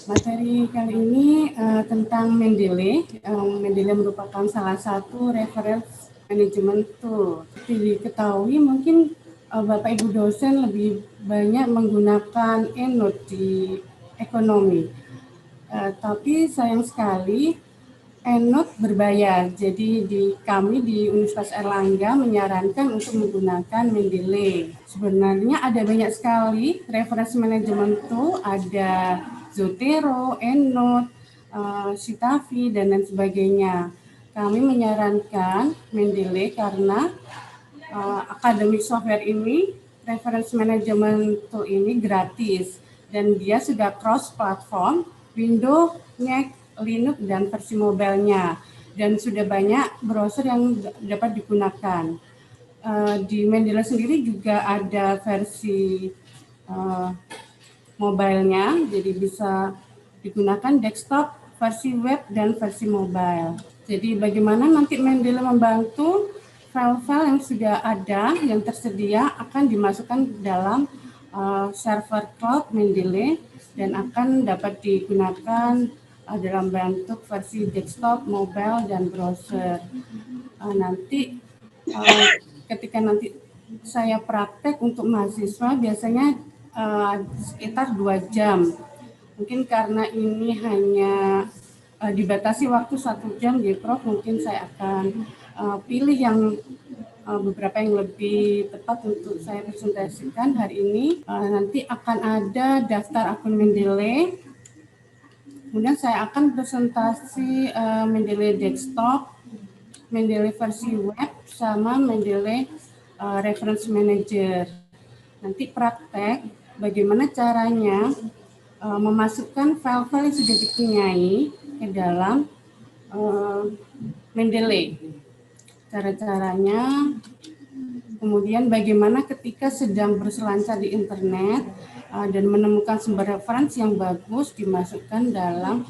Materi kali ini tentang Mendeley. Mendeley merupakan salah satu reference management tool. Seperti diketahui mungkin Bapak Ibu dosen lebih banyak menggunakan EndNote di ekonomi. Tapi sayang sekali EndNote berbayar. Jadi kami di Universitas Airlangga menyarankan untuk menggunakan Mendeley. Sebenarnya ada banyak sekali reference management tool, ada Zotero, EndNote, Citavi, dan lain sebagainya. Kami menyarankan Mendeley karena academic software ini, reference management tool ini gratis dan dia sudah cross platform, Windows, Mac, Linux dan versi mobile-nya, dan sudah banyak browser yang dapat digunakan. Di Mendeley sendiri juga ada versi mobile-nya, jadi bisa digunakan desktop, versi web, dan versi mobile. Jadi bagaimana nanti Mendeley membantu file-file yang sudah ada, yang tersedia akan dimasukkan dalam server cloud Mendeley dan akan dapat digunakan dalam bentuk versi desktop, mobile, dan browser. Nanti ketika nanti saya praktek untuk mahasiswa biasanya sekitar 2 jam. Mungkin karena ini hanya dibatasi waktu 1 jam, jadi Prof, mungkin saya akan pilih yang beberapa yang lebih tepat untuk saya presentasikan hari ini. Nanti akan ada daftar akun Mendeley. Kemudian saya akan presentasi Mendeley desktop, Mendeley versi web, sama Mendeley reference manager. Nanti praktek bagaimana caranya memasukkan file-file yang sudah dipunyai ke dalam Mendeley. Cara-caranya, kemudian bagaimana ketika sedang berselancar di internet dan menemukan sumber referensi yang bagus dimasukkan dalam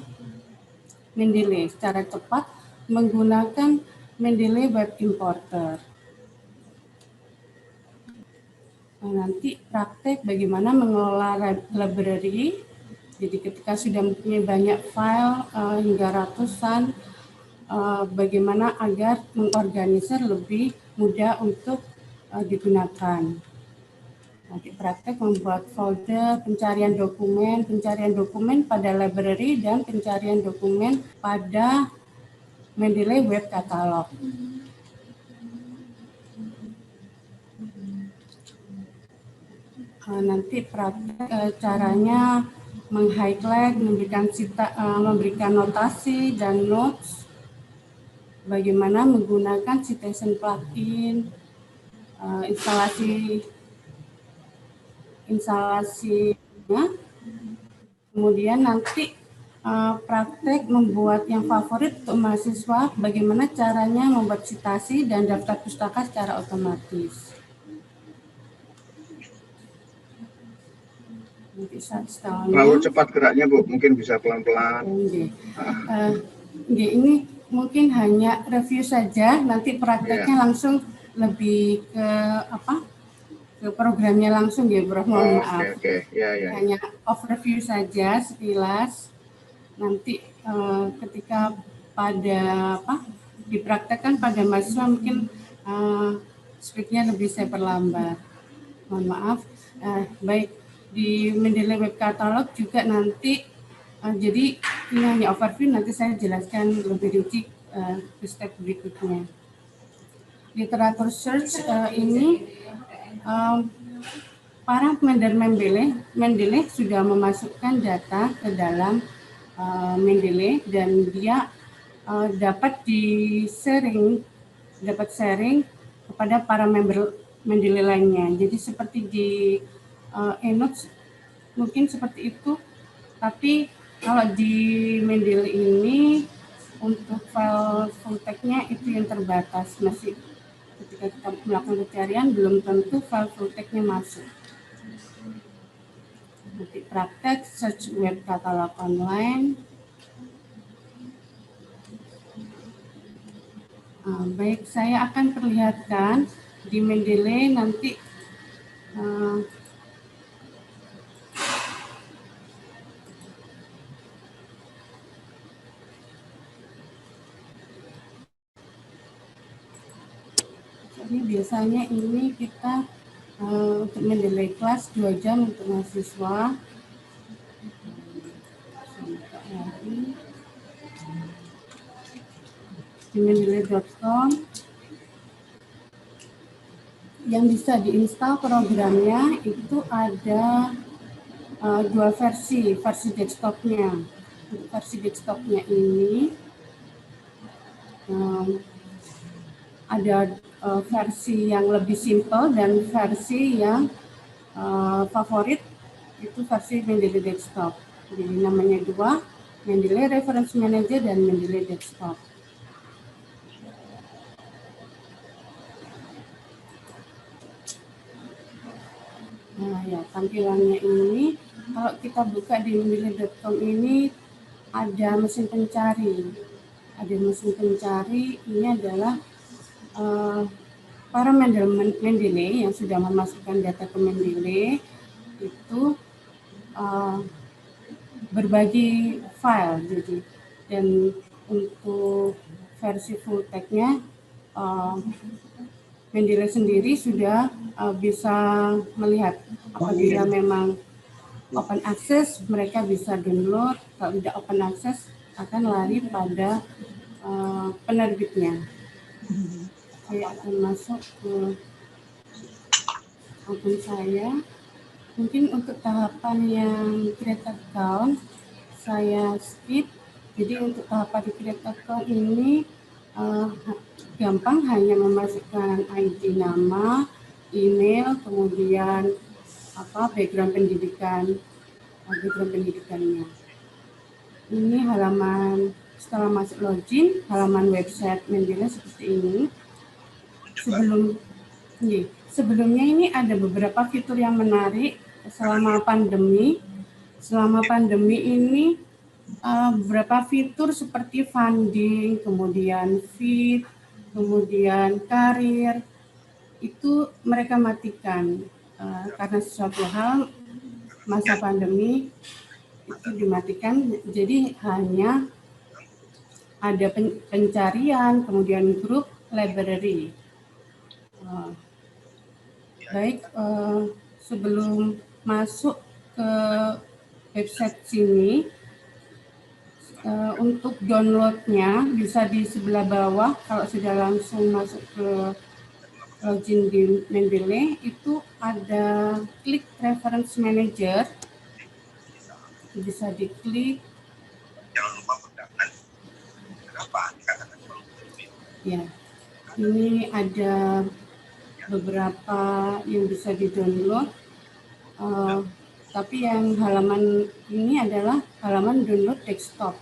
Mendeley secara cepat menggunakan Mendeley Web Importer. Nanti praktek bagaimana mengelola library. Jadi ketika sudah mempunyai banyak file hingga ratusan, bagaimana agar mengorganisir lebih mudah untuk digunakan. Nanti praktek membuat folder pencarian dokumen pada library dan pencarian dokumen pada Mendeley Web Catalog. Nanti praktek caranya meng-highlight, memberikan notasi dan notes, bagaimana menggunakan citation plugin, instalasinya, kemudian nanti praktek membuat yang favorit untuk mahasiswa, bagaimana caranya membuat citasi dan daftar pustaka secara otomatis. Terlalu cepat geraknya Bu, mungkin bisa pelan-pelan. Ini mungkin hanya review saja, nanti prakteknya langsung lebih ke programnya langsung ya, Bro. Mohon maaf. Hanya overview saja sekilas. Nanti ketika dipraktekkan pada mahasiswa mungkin speednya lebih saya perlambat. Mohon maaf. Baik. Di Mendeley Web Catalog juga nanti, jadi ini hanya overview, nanti saya jelaskan lebih rinci ke step berikutnya. Literatur search ini para pemindar Mendeley sudah memasukkan data ke dalam Mendeley dan dia dapat sharing kepada para member Mendeley lainnya. Jadi seperti di EndNote mungkin seperti itu, tapi kalau di Mendeley ini untuk file full text-nya itu yang terbatas, masih ketika kita melakukan pencarian belum tentu file full text-nya masuk. Nanti praktek search web catalog online. Baik, saya akan perlihatkan di Mendeley nanti Ini biasanya ini kita untuk mendelay kelas 2 jam untuk mahasiswa. Di mendelay.com yang bisa diinstal programnya itu ada dua versi desktopnya. Untuk versi desktopnya ini ada versi yang lebih simple dan versi yang favorit itu versi Mendeley Desktop. Jadi namanya dua, Mendeley Reference Manager dan Mendeley Desktop. Nah ya, tampilannya ini kalau kita buka di mendeley.com ini ada mesin pencari. Ada mesin pencari, ini adalah para Mendeley yang sudah memasukkan data ke Mendeley itu berbagi file, jadi dan untuk versi full text-nya Mendeley sendiri sudah bisa melihat apabila memang open access mereka bisa download, kalau tidak open access akan lari pada penerbitnya. Saya akan masuk ke akun saya. Mungkin untuk tahapan yang create account saya skip. Jadi untuk tahapan di create account ini gampang, hanya memasukkan ID, nama, email, kemudian background pendidikannya. Ini halaman setelah masuk login, halaman website Mendeley seperti ini. Sebelumnya ini ada beberapa fitur yang menarik selama pandemi. Selama pandemi ini beberapa fitur seperti funding, kemudian feed, kemudian karir, itu mereka matikan karena sesuatu hal masa pandemi itu dimatikan. Jadi hanya ada pencarian, kemudian grup, library. Baik, sebelum masuk ke website sini, untuk downloadnya bisa di sebelah bawah. Kalau sudah langsung masuk ke login di Mendeley, itu ada klik Reference Manager, bisa diklik. Jangan lupa undangan. Kenapa? Ya, ini ada beberapa yang bisa di-download, tapi yang halaman ini adalah halaman download desktop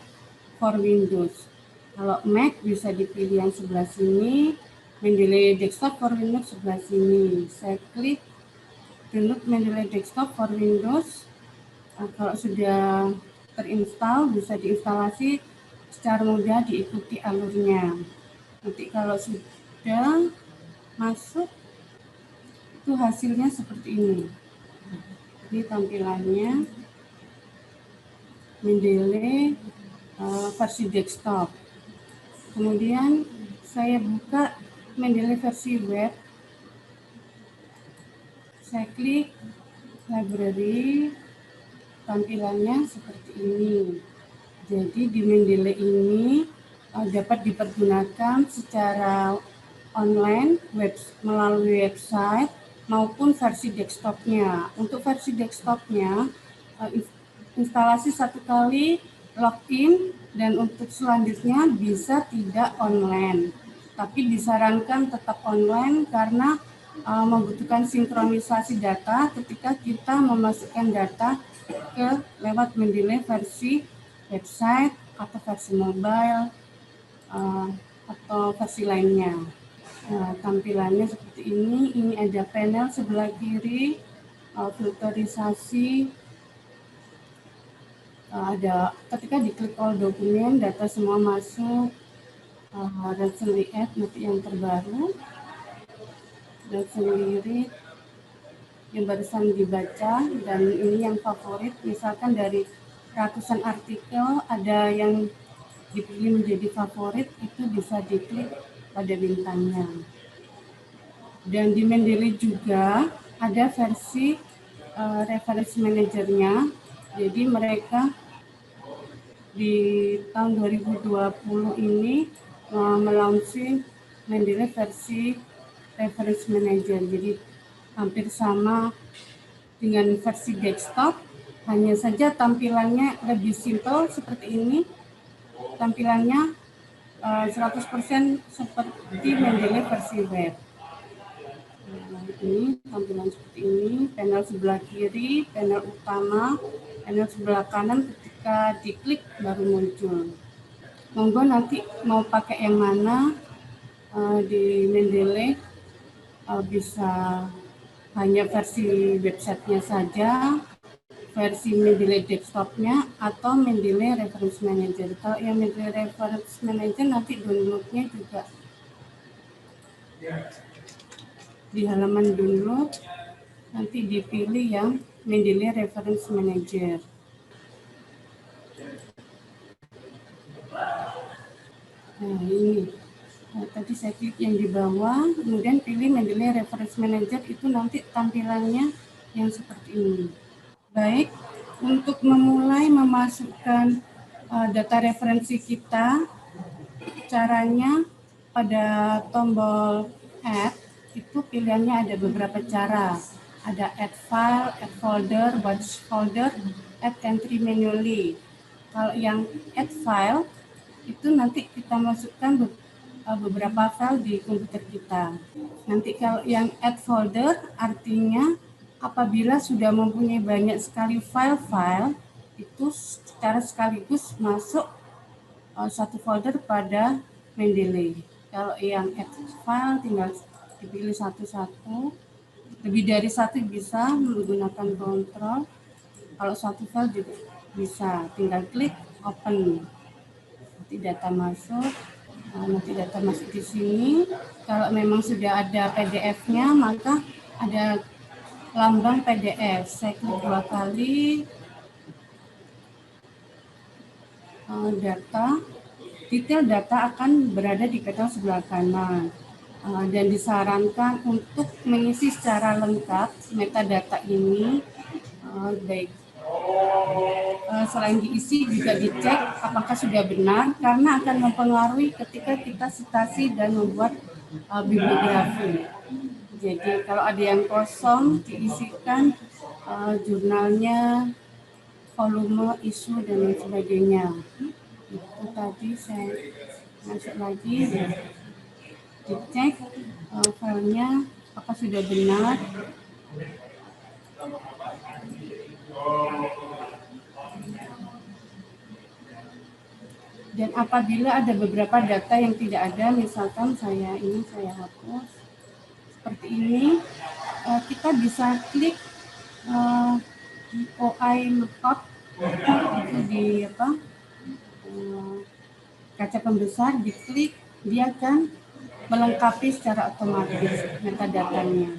for Windows. Kalau Mac bisa dipilih yang sebelah sini, Mendeley Desktop for Windows sebelah sini. Saya klik download Mendeley Desktop for Windows. Kalau sudah terinstall, bisa diinstalasi secara mudah, diikuti alurnya. Nanti kalau sudah masuk, itu hasilnya seperti ini. Ini tampilannya Mendeley versi desktop. Kemudian saya buka Mendeley versi web. Saya klik library, tampilannya seperti ini. Jadi di Mendeley ini dapat dipergunakan secara online, melalui website maupun versi desktopnya. Untuk versi desktopnya instalasi satu kali, login, dan untuk selanjutnya bisa tidak online. Tapi disarankan tetap online karena membutuhkan sinkronisasi data ketika kita memasukkan data ke lewat Mendeley versi website atau versi mobile atau versi lainnya. Tampilannya seperti ini. Ini ada panel sebelah kiri, filterisasi. Ada ketika diklik all dokumen, data semua masuk. Recently add, nanti yang terbaru. Recently read, yang barusan dibaca, dan ini yang favorit. Misalkan dari ratusan artikel, ada yang dipilih menjadi favorit, itu bisa diklik pada bintangnya. Dan di Mendeley juga ada versi reference manajernya. Jadi mereka di tahun 2020 ini melaunching Mendeley versi reference manager. Jadi hampir sama dengan versi desktop, hanya saja tampilannya lebih simpel seperti ini. Tampilannya 100% seperti Mendeley versi web. Nah, ini tampilan seperti ini, panel sebelah kiri, panel utama, panel sebelah kanan ketika diklik baru muncul. Monggo nanti mau pakai yang mana di Mendeley bisa hanya versi websitenya saja, versi Mendeley desktopnya, atau Mendeley Reference Manager. Kalau yang Mendeley Reference Manager nanti downloadnya juga di halaman download, nanti dipilih yang Mendeley Reference Manager. Nah ini, tadi saya klik yang di bawah, kemudian pilih Mendeley Reference Manager, itu nanti tampilannya yang seperti ini. Baik, untuk memulai memasukkan data referensi kita, caranya pada tombol Add, itu pilihannya ada beberapa cara. Ada Add File, Add Folder, Watch Folder, Add Entry Manually. Kalau yang Add File, itu nanti kita masukkan beberapa file di komputer kita. Nanti kalau yang Add Folder, artinya apabila sudah mempunyai banyak sekali file-file, itu secara sekaligus masuk satu folder pada Mendeley. Kalau yang add file tinggal dipilih satu-satu, lebih dari satu bisa menggunakan kontrol. Kalau satu file juga bisa, tinggal klik open. Nanti data masuk. Nanti data masuk di sini. Kalau memang sudah ada PDF-nya, maka ada lambang PDF. Saya klik 2 kali. Data, detail data akan berada di panel sebelah kanan. Dan disarankan untuk mengisi secara lengkap metadata ini, baik selain diisi juga dicek apakah sudah benar, karena akan mempengaruhi ketika kita citasi dan membuat bibliografi. Jadi kalau ada yang kosong diisikan jurnalnya, volume, isu, dan lain sebagainya. Itu tadi saya masuk lagi, dicek filenya apakah sudah benar. Dan apabila ada beberapa data yang tidak ada, misalkan saya hapus seperti ini, kita bisa klik OI lookup itu di kaca pembesar, diklik, dia akan melengkapi secara otomatis metadatanya.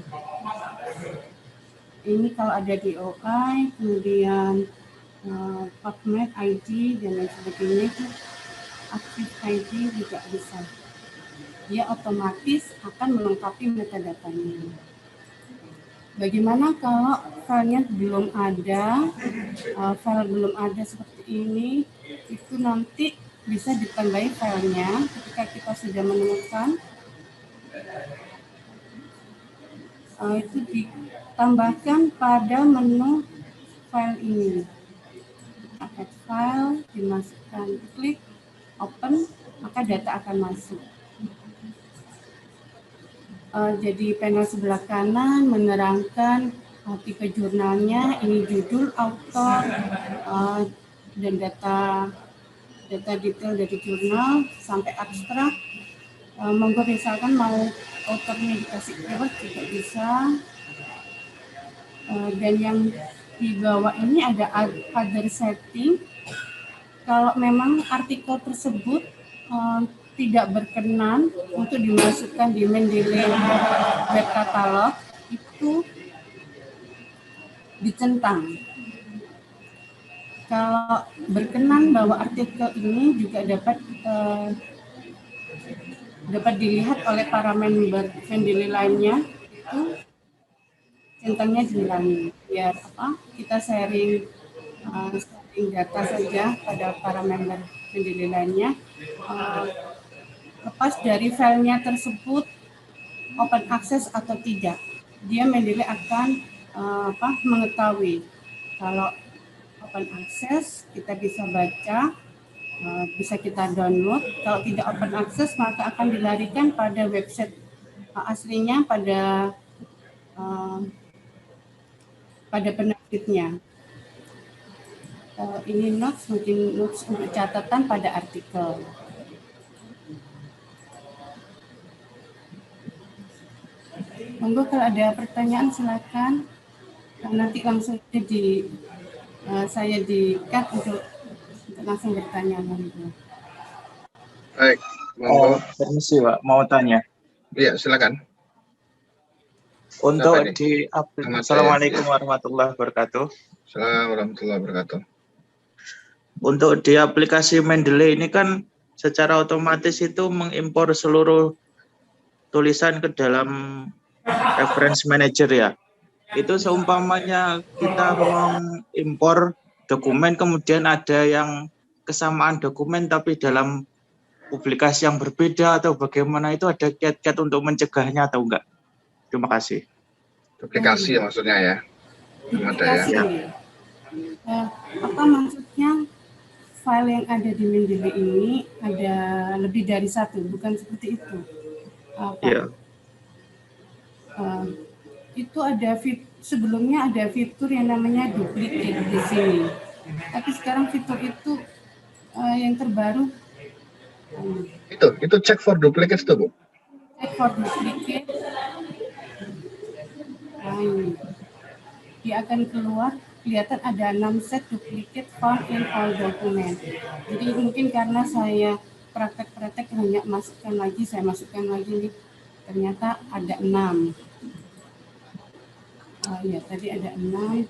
Ini kalau ada di OI, kemudian PubMed ID dan lain sebagainya, itu Active ID juga bisa. Dia otomatis akan melengkapi metadatanya. Bagaimana kalau filenya belum ada, file belum ada seperti ini, itu nanti bisa ditambahi filenya ketika kita sudah menemukan. Itu ditambahkan pada menu file ini. Add file, dimasukkan, klik open, maka data akan masuk. Jadi panel sebelah kanan menerangkan tipe jurnalnya, ini judul, author, dan data detail dari jurnal sampai abstrak. Monggo misalkan mau authornya dikasih keyword juga bisa. Dan yang di bawah ini ada other setting. Kalau memang artikel tersebut tidak berkenan untuk dimasukkan di Mendeley Web Catalog, itu dicentang. Kalau berkenan bahwa artikel ini juga dapat dapat dilihat oleh para member Mendeley lainnya, itu centangnya dihilangi. Biar kita sharing data saja pada para member Mendeley lainnya. Lepas dari filenya tersebut open access atau tidak, dia Mendeley akan mengetahui kalau open access kita bisa baca, bisa kita download. Kalau tidak open access maka akan dilarikan pada website aslinya pada penerbitnya. Ini notes, mungkin notes untuk catatan pada artikel. Monggo kalau ada pertanyaan silakan. Nanti langsung saya di-cut untuk langsung bertanya. Baik, monggo. Permisi Pak, mau tanya. Iya, silakan. Untuk di Assalamualaikum warahmatullahi wabarakatuh. Assalamualaikum warahmatullahi wabarakatuh. Untuk di aplikasi Mendeley ini kan secara otomatis itu mengimpor seluruh tulisan ke dalam reference manager ya. Itu seumpamanya kita mengimpor dokumen kemudian ada yang kesamaan dokumen tapi dalam publikasi yang berbeda atau bagaimana, itu ada kiat-kiat untuk mencegahnya atau enggak? Terima kasih. Duplikasi maksudnya ya? Duplikasi ya. Apa maksudnya? File yang ada di Mendeley ini ada lebih dari satu, bukan seperti itu. Iya. Itu ada sebelumnya ada fitur yang namanya duplicate di sini. Tapi sekarang fitur itu yang terbaru. Itu check for duplicate itu, Bu? Check for duplicate. Dia akan keluar, kelihatan ada 6 set duplicate found in all document. Jadi mungkin karena saya praktek-praktek hanya saya masukkan lagi nih, ternyata ada 6. Ya tadi ada 6.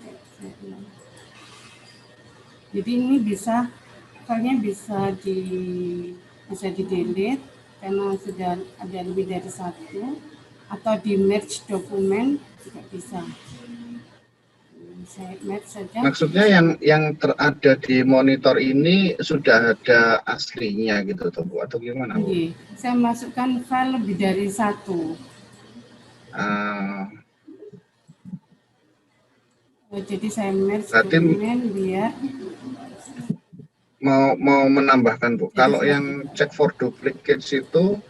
Jadi ini filenya bisa di-delete karena sudah ada lebih dari satu, atau di merge dokumen juga bisa. Saya merge saja. Maksudnya yang terada di monitor ini sudah ada aslinya gitu tuh, Bu, atau gimana, Bu? Iya, saya masukkan file lebih dari satu. Jadi saya merge dokumen biar mau menambahkan, Bu. Kalau yang check for duplicates itu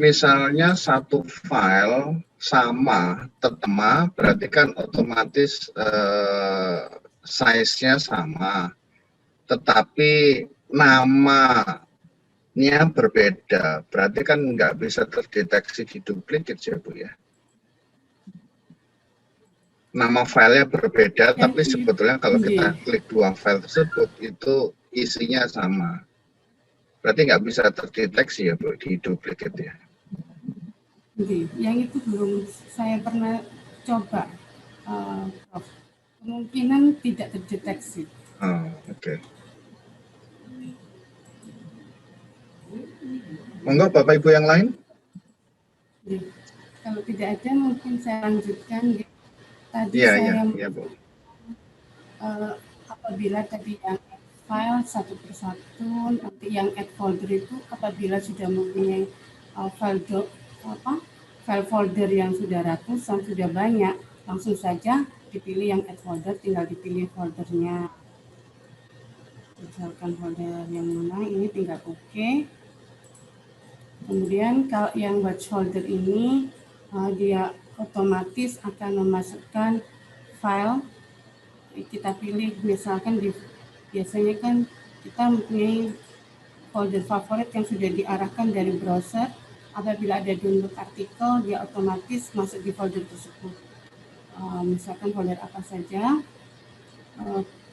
misalnya satu file sama berarti kan otomatis size-nya sama, tetapi namanya berbeda, berarti kan nggak bisa terdeteksi di duplicate ya, Bu ya. Nama filenya berbeda, tapi sebetulnya kalau kita klik dua file tersebut itu isinya sama, berarti nggak bisa terdeteksi ya, Bu, di duplicate ya. Yang itu belum saya pernah coba, kemungkinan tidak terdeteksi. Oke. Monggo Bapak Ibu yang lain. Kalau tidak ada mungkin saya lanjutkan. Tadi Bu. Apabila tadi yang file satu persatu, nanti yang add folder itu apabila sudah mempunyai file folder yang sudah ratusan, sudah banyak, langsung saja dipilih yang add folder, tinggal dipilih foldernya. Misalkan folder yang mana, ini tinggal OK. Kemudian kalau yang batch folder ini, dia otomatis akan memasukkan file. Kita pilih, misalkan biasanya kan kita mempunyai folder favorit yang sudah diarahkan dari browser. Apabila ada download artikel, dia otomatis masuk di folder tersebut. Misalkan folder apa saja,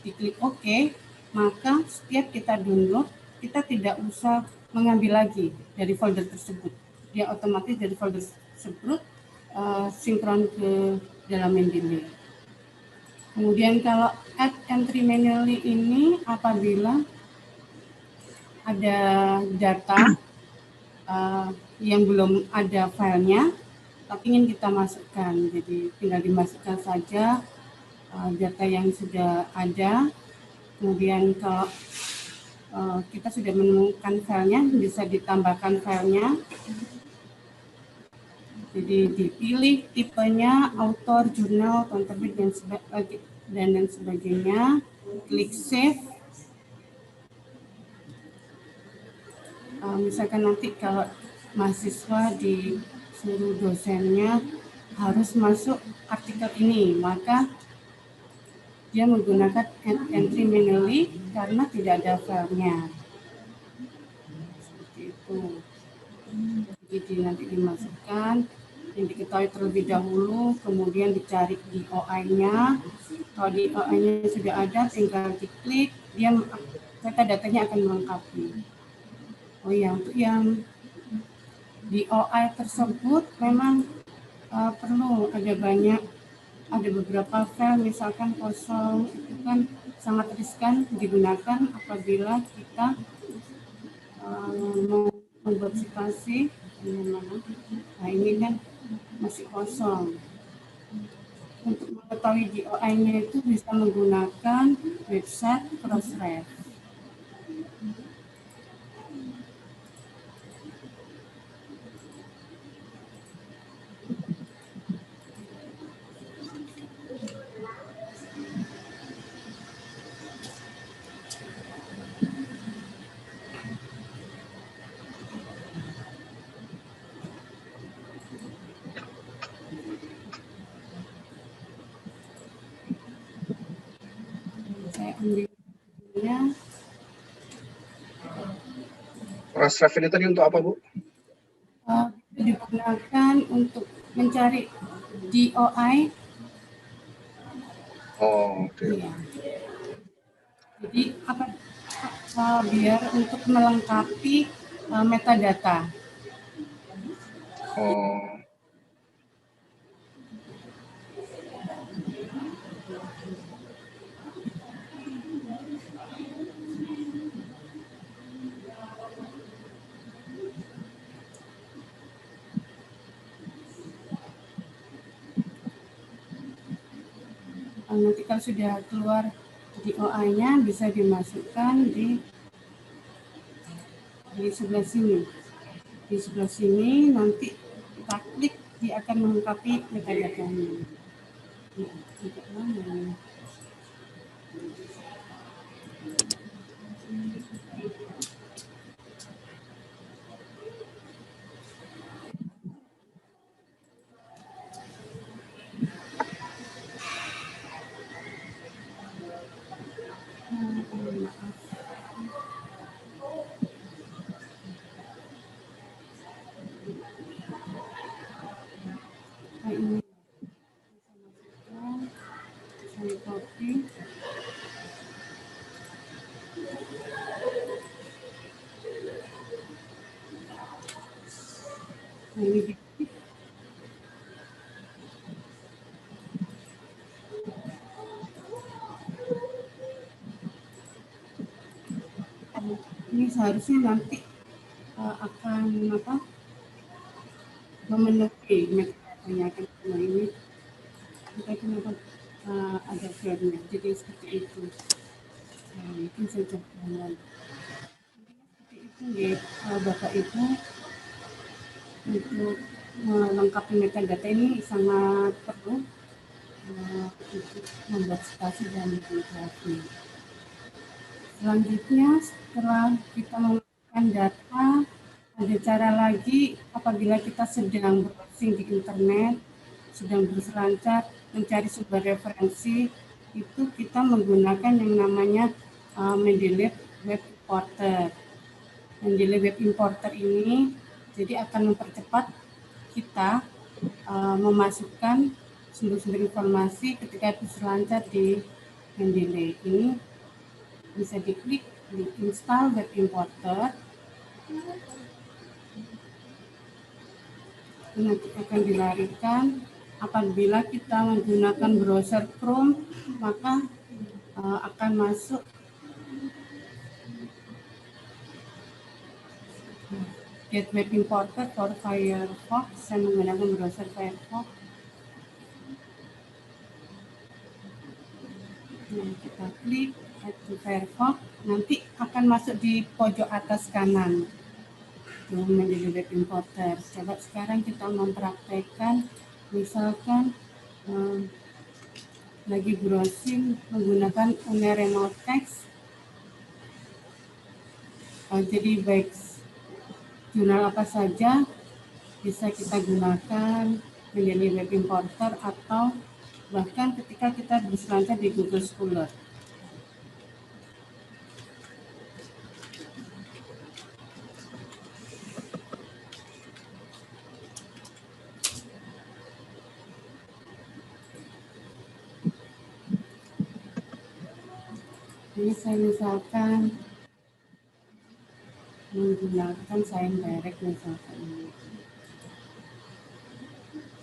diklik OK, maka setiap kita download, kita tidak usah mengambil lagi dari folder tersebut. Dia otomatis dari folder tersebut sinkron ke dalam Mendeley. Kemudian kalau add entry manually ini apabila ada data yang belum ada filenya, tapi ingin kita masukkan. Jadi tinggal dimasukkan saja data yang sudah ada. Kemudian kalau kita sudah menemukan filenya, bisa ditambahkan filenya. Jadi dipilih tipenya, author, jurnal, tahun terbit, dan sebagainya. Klik save. Misalkan nanti kalau mahasiswa disuruh dosennya harus masuk artikel ini, maka dia menggunakan entry manually karena tidak ada filenya. Seperti itu. Jadi nanti dimasukkan yang diketahui terlebih dahulu, kemudian dicari di OI-nya. Kalau di OI-nya sudah ada, tinggal diklik, dia metadata-nya akan melengkapi. Oh ya, untuk yang di OI tersebut memang perlu ada beberapa file misalkan kosong, itu kan sangat riskan digunakan apabila kita membuat situasi. Nah ini kan masih kosong. Untuk mengetahui DOI-nya itu bisa menggunakan website Crossref. Saya ambilnya. Crossref ini tadi untuk apa, Bu? Digunakan untuk mencari DOI. Oh, oke. Ya. Jadi biar untuk melengkapi metadata. Oh. Nanti kalau sudah keluar DOI-nya bisa dimasukkan di sebelah sini. Di sebelah sini nanti kita klik, dia akan melengkapi metadata-nya. Nah, ini saya copy. Nah, ini diklik. Ini seharusnya nanti akan memenuhi metadata-nya. Nah, ini kita kenapa ada filenya, jadi seperti itu. Nah, mungkin saya coba seperti itu ya, Bapak Ibu, untuk melengkapi metadata ini sangat perlu untuk membuat situasi dan grafik. Selanjutnya, setelah kita memasukkan data, ada cara lagi apabila kita sedang browsing di internet, sedang berselancar mencari sumber referensi, itu kita menggunakan yang namanya Mendeley Web Importer. Mendeley Web Importer ini jadi akan mempercepat kita memasukkan sumber-sumber informasi ketika berselancar di Mendeley. Ini bisa diklik di install Web Importer. Nanti akan dilarikan. Apabila kita menggunakan browser Chrome, maka akan masuk Get Web Importer for Firefox. Saya menggunakan browser Firefox. Nah, kita klik Add to Firefox. Nanti akan masuk di pojok atas kanan. Itu menjadi web importer. Coba sekarang kita mempraktekkan, misalkan lagi browsing menggunakan Remote Text. Jadi baik jurnal apa saja bisa kita gunakan menjadi web importer, atau bahkan ketika kita berselancar di Google Scholar. Ini saya misalkan menggunakan Sign Direct misalkan ini.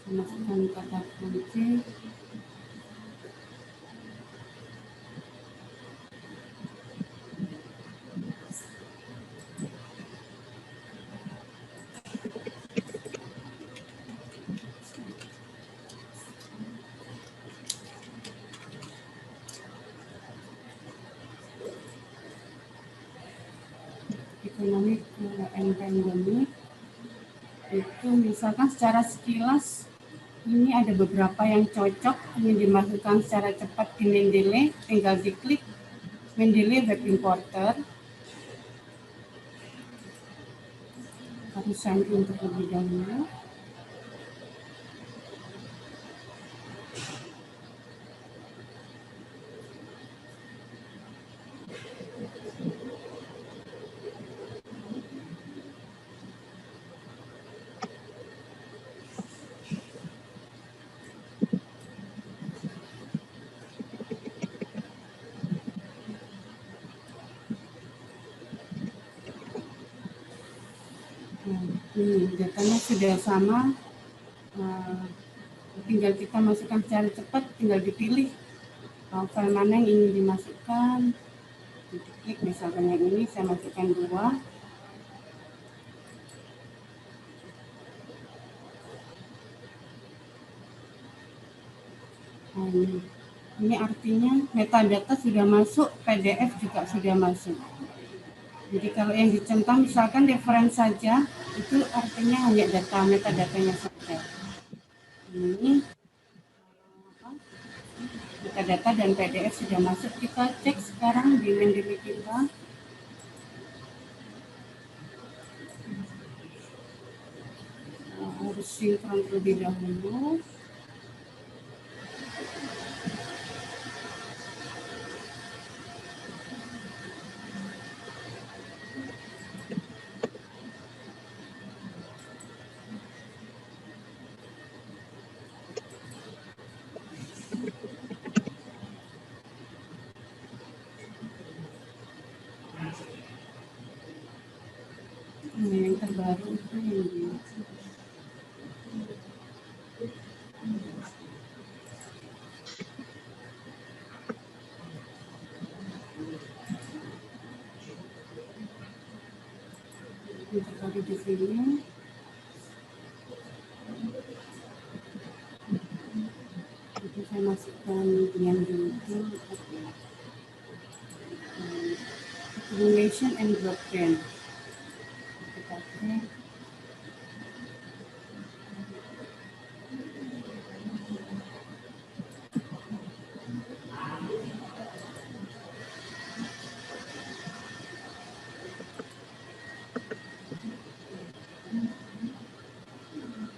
Saya masukkan kata kunci. Ekonomi and pandemic. Itu misalkan secara sekilas ini ada beberapa yang cocok ingin dimasukkan secara cepat di Mendeley, tinggal diklik Mendeley Web Importer. Harus sign in terlebih dahulu. Ini datanya sudah sama, tinggal kita masukkan secara cepat, tinggal dipilih file mana yang ingin dimasukkan, diklik misalkan yang ini, saya masukkan 2. Ini artinya metadata sudah masuk, PDF juga sudah masuk. Jadi kalau yang dicentang misalkan reference saja, itu artinya hanya data metadatanya saja. Ini metadata dan PDF sudah masuk. Kita cek sekarang di Mendeley kita. Harus sinkron terlebih dahulu. Yang terbaru itu yang di terbaru di sini. Itu saya masukkan yang dulu, accumulation and broadband.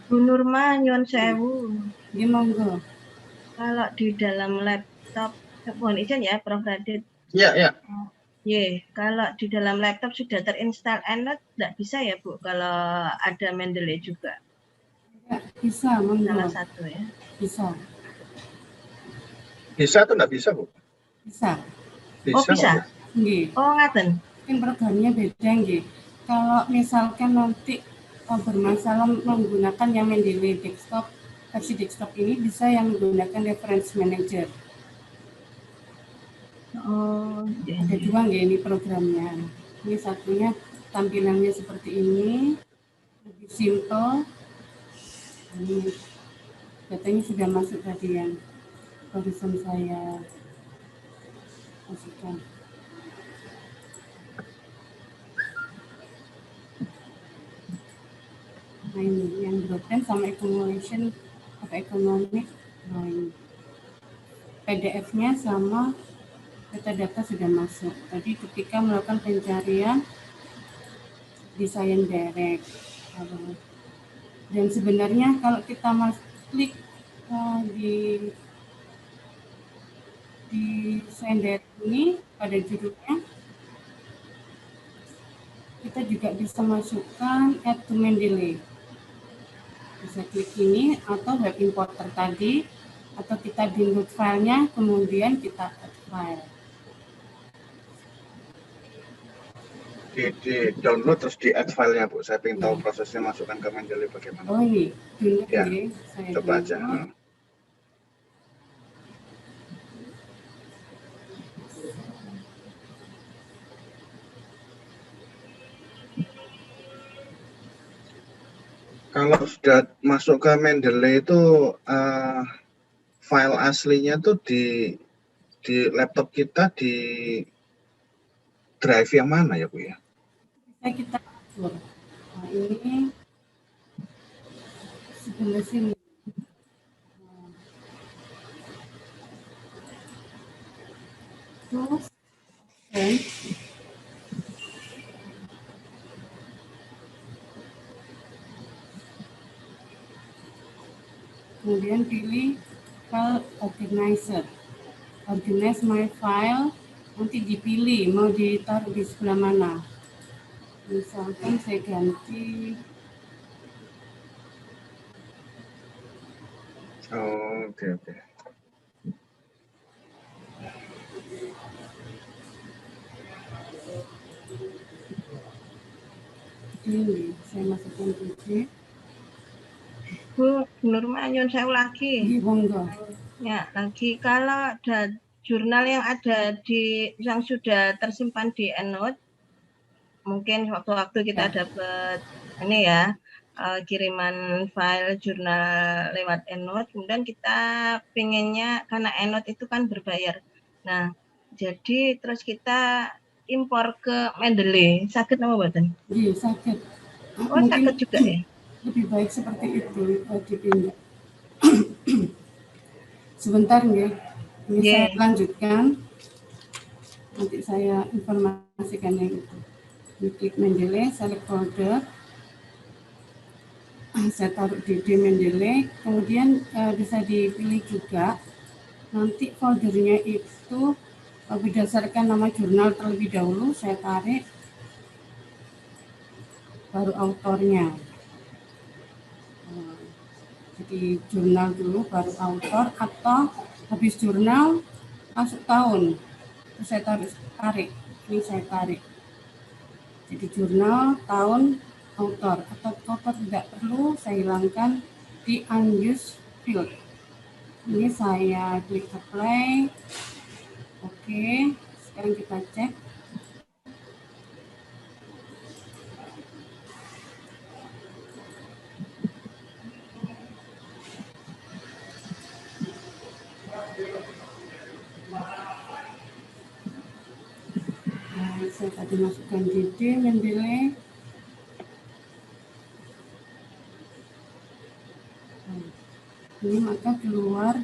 Bu Nurma, nyuwun sewu. Ini monggo. Kalau di dalam laptop, mohon izin ya, Prof. Radit. Iya. Kalau di dalam laptop sudah terinstall EndNote, tidak bisa ya Bu, kalau ada Mendeley juga? Ya, bisa, monggo. Salah satu ya. Bisa. Bisa atau nggak bisa, Bu? Bisa. Oh, bisa? Nggih. Oh, ngaten. Mungkin programnya beda nggih. Kalau misalkan nanti bermasalah menggunakan yang Mendeley desktop, versi desktop ini bisa yang menggunakan reference manager. Oh, Ada 2 nggih ini programnya. Ini satunya tampilannya seperti ini. lebih simple. Ini datanya sudah masuk tadi yang barusan saya masukkan. Nah ini yang broadband sama accumulation atau economic drawing. PDF-nya sama metadata sudah masuk. Tadi ketika melakukan pencarian di Science Direct. Dan sebenarnya kalau kita klik di Science Direct ini pada judulnya, kita juga bisa masukkan add to Mendeley. Bisa klik ini atau web importer tadi, atau kita download filenya, kemudian kita add file. Di download terus di add filenya Bu. Saya ingin tahu prosesnya masukkan ke Mendeley bagaimana. Oh ini, download Ya, saya coba download. aja. Kalau sudah masuk ke Mendeley itu file aslinya tuh di laptop kita di drive yang mana ya Bu ya? Bisa kita atur. Nah ini sebelah sini. Terus kemudian pilih file organizer, organize my file, nanti dipilih mau ditaruh di sebelah mana. Misalkan saya ganti Oke. ini, saya masukkan di Bu Nur Manyun saya lagi. monggo. Ya, lagi kalau ada jurnal yang ada yang sudah tersimpan di EndNote, mungkin waktu-waktu kita dapat ini ya, kiriman file jurnal lewat EndNote, kemudian kita pengennya karena EndNote itu kan berbayar. Nah, jadi terus kita impor ke Mendeley, sakit nama mboten? Iya, sakit. Oh, sakit juga ya? Lebih baik seperti itu dipindah. Sebentar ya, ini saya lanjutkan. Nanti saya informasikan yang itu. Klik Mendeley, select folder. Saya taruh di Mendeley, kemudian bisa dipilih juga nanti foldernya itu berdasarkan nama jurnal terlebih dahulu, saya tarik baru autornya. Jadi jurnal dulu baru autor, atau habis jurnal masuk tahun, terus saya tarik, ini saya tarik. Jadi jurnal, tahun, author, atau author tidak perlu, saya hilangkan di unused field. Ini saya klik apply. Oke, sekarang kita cek. Nah, saya tadi masukkan di Mendeley. Ini maka keluar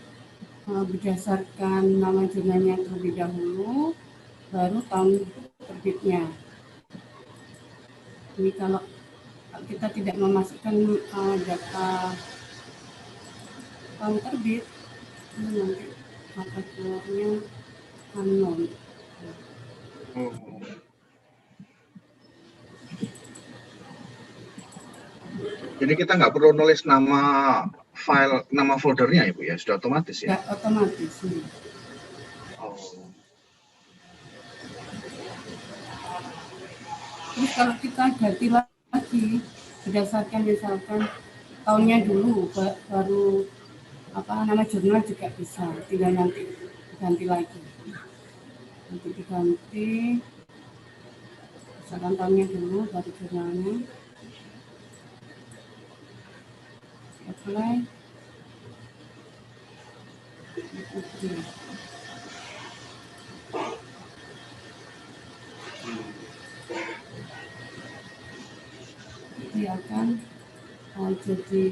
berdasarkan nama jurnalnya terlebih dahulu, baru tahun terbitnya. Ini kalau kita tidak memasukkan data tahun terbit, ini nanti maka keluarnya unknown. Jadi kita nggak perlu nulis nama file, nama foldernya ya Bu ya, sudah otomatis ya? Ya, otomatis. Terus kalau kita ganti lagi berdasarkan misalkan tahunnya dulu, baru nama jurnal juga bisa, tinggal nanti ganti lagi. Nanti diganti, misalkan tahunnya dulu baru jurnalnya. Mulai. Oke. Dia akan jadi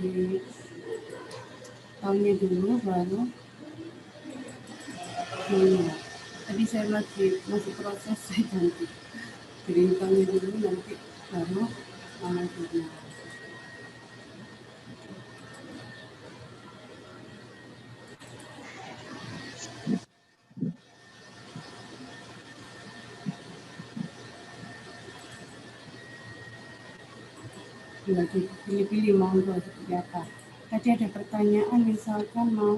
tahunnya dulu baru ini. Tadi saya masih proses saya ganti. Jadi tahunnya dulu nanti baru mana dulu. Lagi pilih-pilih mau seperti apa. Tadi ada pertanyaan misalkan mau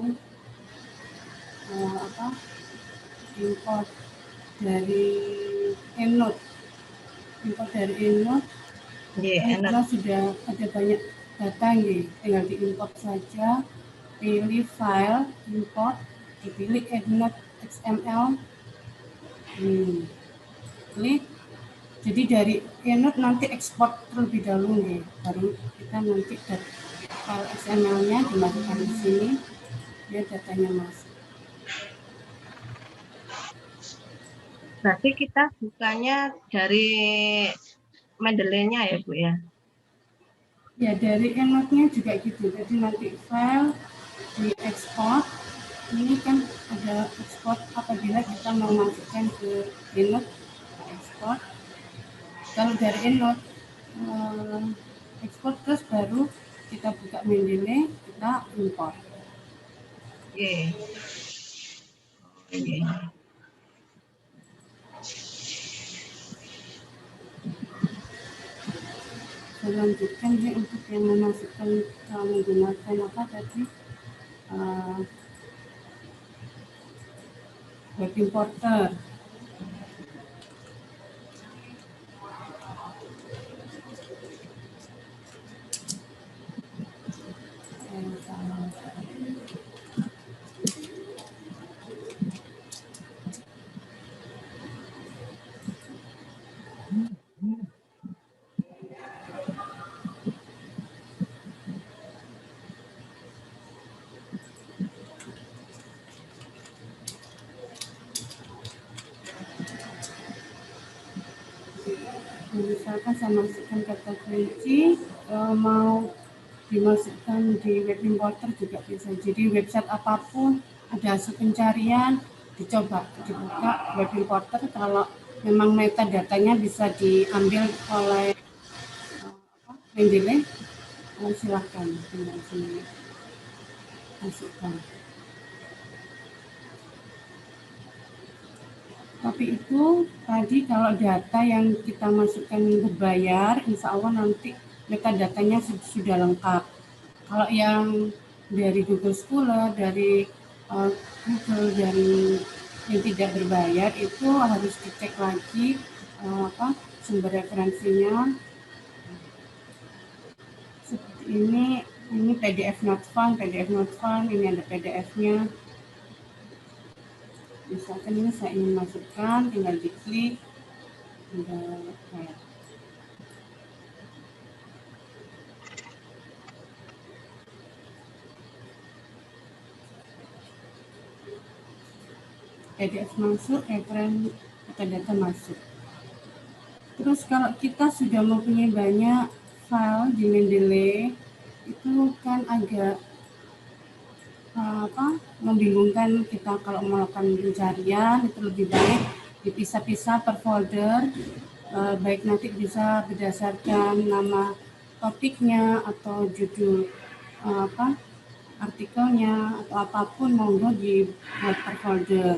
import dari EndNote. Import dari EndNote. Karena sudah ada banyak data nih, tinggal diimport saja. Pilih file, import, dipilih EndNote XML. Klik. Jadi dari EndNote nanti ekspor terlebih dahulu nih, baru kita nanti file XML-nya dimasukkan di sini, biar datanya masuk. Berarti kita bukanya dari Mendeley-nya ya Bu ya? Ya dari EndNote-nya juga gitu, jadi nanti file diekspor. Ini kan ada ekspor apabila kita mau masukkan ke EndNote, ekspor. Kalau dari EndNote ekspor terus baru kita buka Mendeley, kita import. Saya lanjutkan ya untuk yang memasukkan menggunakan apa tadi web importer. Misalkan saya masukkan kata kunci, mau dimasukkan di web importer juga bisa. Jadi website apapun ada hasil pencarian, dicoba dibuka web importer. Kalau memang metadatanya bisa diambil oleh Mendeley, silahkan tinggal sini masukkan. Tapi itu tadi kalau data yang kita masukkan berbayar, insya Allah nanti metadatanya sudah lengkap. Kalau yang dari Google Scholar, dari Google, dari yang tidak berbayar itu harus dicek lagi sumber referensinya. Seperti ini PDF not found, ini ada PDF-nya. Misalkan ini saya ingin masukkan, tinggal diklik, PDF masuk, referensi data masuk. Terus kalau kita sudah mempunyai banyak file di Mendeley, itu kan agak membingungkan kita kalau melakukan pencarian. Itu lebih baik dipisah-pisah per folder, baik nanti bisa berdasarkan nama topiknya atau judul artikelnya atau apapun, monggo dibuat per folder.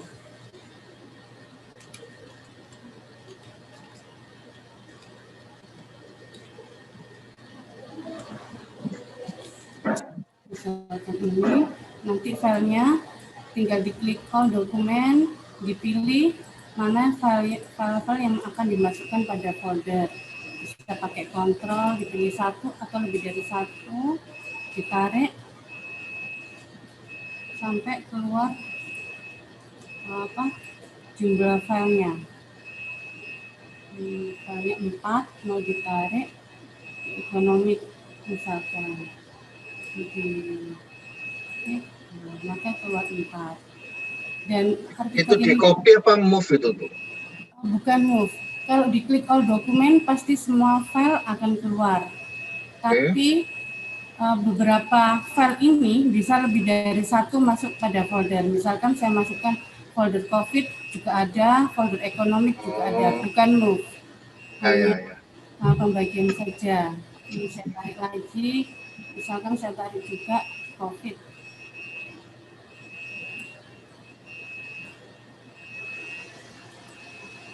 Misalkan ini, nanti filenya tinggal diklik all dokumen, dipilih mana file yang akan dimasukkan pada folder. Bisa pakai kontrol, dipilih satu atau lebih dari satu, ditarik sampai keluar jumlah filenya. Filenya 4, mau ditarik ekonomi misalkan. studi. Oke, maka keluar 4. Dan Itu di copy apa move itu, Bu? Bukan move. Kalau diklik all dokumen pasti semua file akan keluar. Tapi beberapa file ini bisa lebih dari satu masuk pada folder. Misalkan saya masukkan folder COVID juga ada, folder ekonomik juga ada, bukan move. Hanya pembagian saja. Ini saya tarik lagi, misalkan saya tarik juga COVID.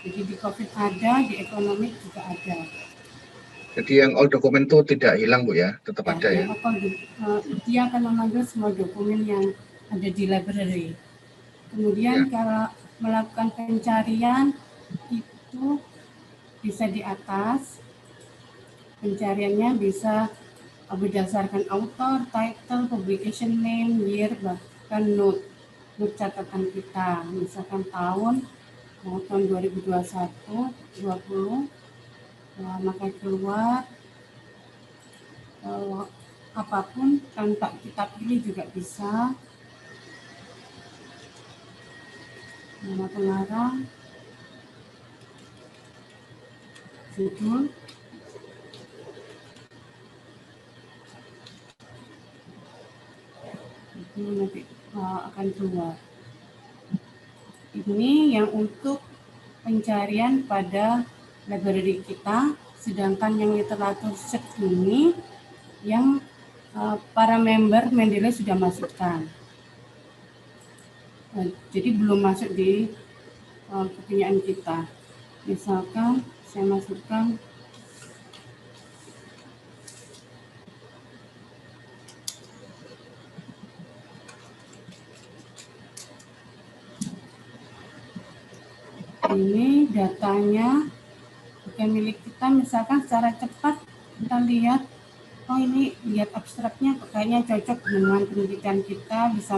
Jadi di COVID ada, di ekonomi juga ada. Jadi yang all dokumen itu tidak hilang, Bu ya, tetap ada ya? Dia akan memanggil semua dokumen yang ada di library. Kemudian kalau melakukan pencarian itu bisa di atas. Pencariannya bisa berdasarkan author, title, publication name, year, bahkan note catatan kita. Misalkan tahun 2021, 20, maka keluar apapun tanpa kita pilih juga bisa. Nama pengarang, judul, itu nanti akan keluar. Ini yang untuk pencarian pada library kita, sedangkan yang literatur search ini yang para member Mendeley sudah masukkan. Jadi belum masuk di kepunyaan kita. Misalkan saya masukkan ini datanya bukan milik kita, misalkan secara cepat kita lihat, oh ini lihat abstraknya kayaknya cocok dengan pendidikan kita, bisa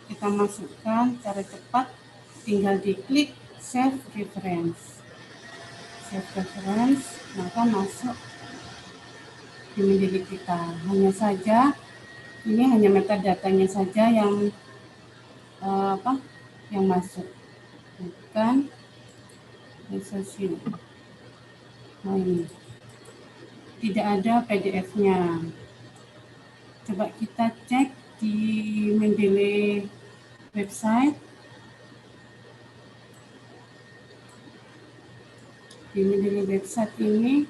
kita masukkan secara cepat, tinggal diklik save reference. Save reference, maka masuk di Mendeley kita. Hanya saja ini hanya metadatanya saja yang yang masuk, bukan resource. Nah ini tidak ada PDF-nya. Coba kita cek di Mendeley website. Di Mendeley website ini